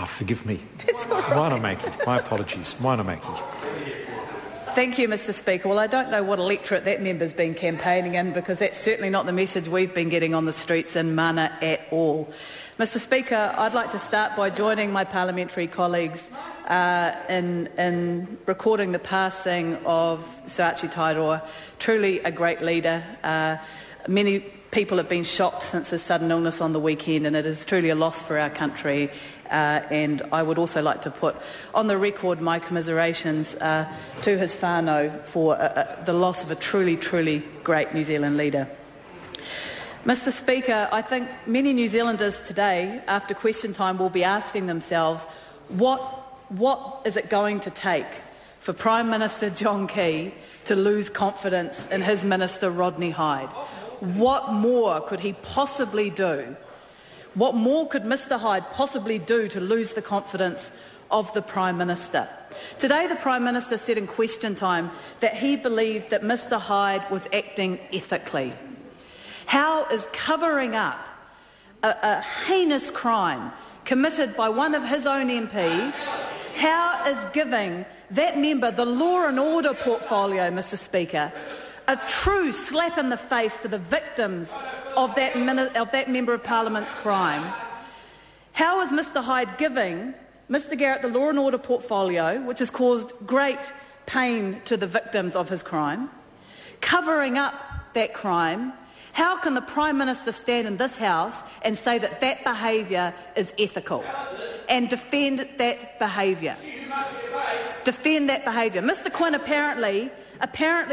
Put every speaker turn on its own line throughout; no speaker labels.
Oh, forgive me. Wanamaking. My apologies. Wanamaking.
Thank you, Mr Speaker. Well, I don't know what electorate that member's been campaigning in, because that's certainly not the message we've been getting on the streets in Mana at all. Mr Speaker, I'd like to start by joining my parliamentary colleagues in recording the passing of Sir Archie Tairoa, truly a great leader. Many people have been shocked since his sudden illness on the weekend, and it is truly a loss for our country. And I would also like to put on the record my commiserations to his whānau for the loss of a truly, truly great New Zealand leader. Mr Speaker, I think many New Zealanders today, after question time, will be asking themselves, what is it going to take for Prime Minister John Key to lose confidence in his Minister Rodney Hyde? What more could he possibly do? What more could Mr Hyde possibly do to lose the confidence of the Prime Minister? Today the Prime Minister said in question time that he believed that Mr Hyde was acting ethically. How is covering up a heinous crime committed by one of his own MPs, how is giving that member the law and order portfolio, Mr Speaker, a true slap in the face to the victims of that Member of Parliament's crime? How is Mr Hyde giving Mr Garrett the law and order portfolio, which has caused great pain to the victims of his crime, covering up that crime? How can the Prime Minister stand in this House and say that that behaviour is ethical and defend that behaviour? Defend that behaviour. Mr Quinn apparently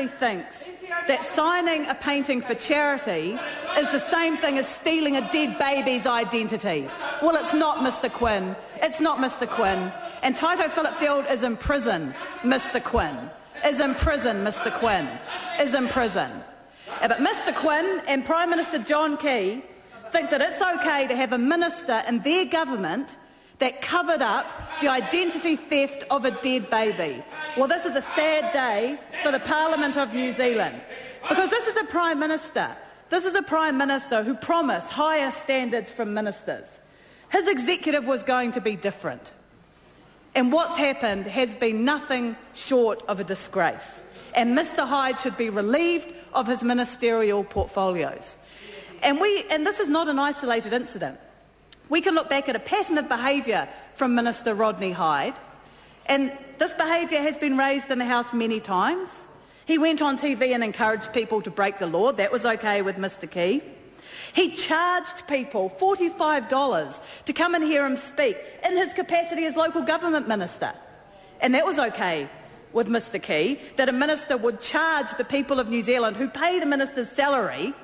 thinks that signing a painting for charity is the same thing as stealing a dead baby's identity. Well, it's not, Mr Quinn. It's not, Mr Quinn. And Taito Philipfield is in prison, Mr Quinn. Is in prison, Mr Quinn. Is in prison. But Mr Quinn and Prime Minister John Key think that it's okay to have a minister in their government that covered up the identity theft of a dead baby. Well, this is a sad day for the Parliament of New Zealand, because this is a Prime Minister. This is a Prime Minister who promised higher standards from ministers. His executive was going to be different. And what's happened has been nothing short of a disgrace. And Mr Hyde should be relieved of his ministerial portfolios. And this is not an isolated incident. We can look back at a pattern of behaviour from Minister Rodney Hyde, and this behaviour has been raised in the House many times. He went on TV and encouraged people to break the law. That was okay with Mr Key. He charged people $45 to come and hear him speak in his capacity as local government minister. And that was okay with Mr Key, that a minister would charge the people of New Zealand who pay the minister's salary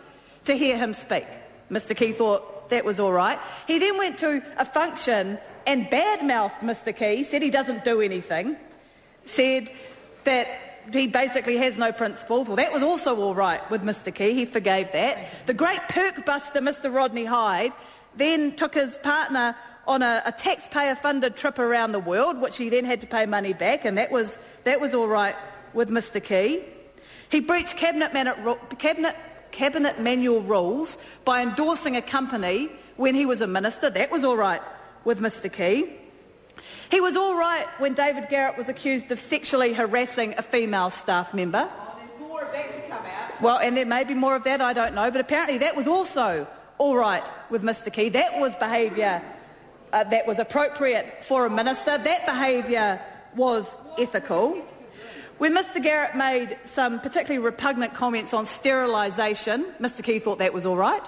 to hear him speak. Mr Key thought that was all right. He then went to a function and badmouthed Mr Key, said he doesn't do anything, said that he basically has no principles. Well, that was also all right with Mr Key. He forgave that. The great perk buster, Mr Rodney Hyde, then took his partner on a taxpayer-funded trip around the world, which he then had to pay money back, and that was all right with Mr Key. He breached cabinet manual rules by endorsing a company when he was a minister. That was all right with Mr Key. He was all right when David Garrett was accused of sexually harassing a female staff member.
Oh, there's more of that to come out.
Well, and there may be more of that, I don't know, but apparently that was also all right with Mr Key. That was behaviour that was appropriate for a minister. That behaviour was ethical. When Mr Garrett made some particularly repugnant comments on sterilisation, Mr Key thought that was all right.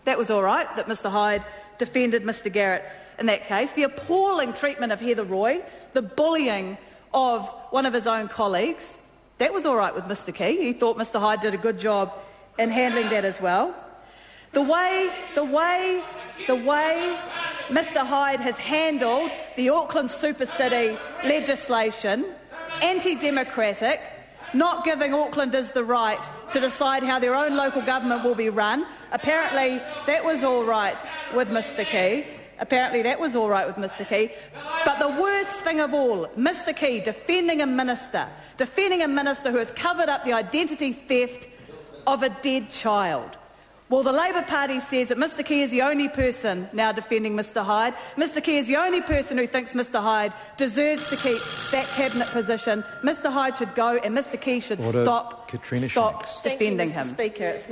That was all right, that Mr Hyde defended Mr Garrett in that case. The appalling treatment of Heather Roy, the bullying of one of his own colleagues, that was all right with Mr Key. He thought Mr Hyde did a good job in handling that as well. The way Mr Hyde has handled the Auckland Super City legislation, anti-democratic, not giving Aucklanders the right to decide how their own local government will be run, apparently that was all right with Mr Key. Apparently that was all right with Mr Key. But the worst thing of all, Mr Key defending a minister who has covered up the identity theft of a dead child. Well, the Labor Party says that Mr Key is the only person now defending Mr Hyde. Mr Key is the only person who thinks Mr Hyde deserves to keep that cabinet position. Mr Hyde should go and Mr Key should stop defending him.
Thank you, Mr. Speaker. It's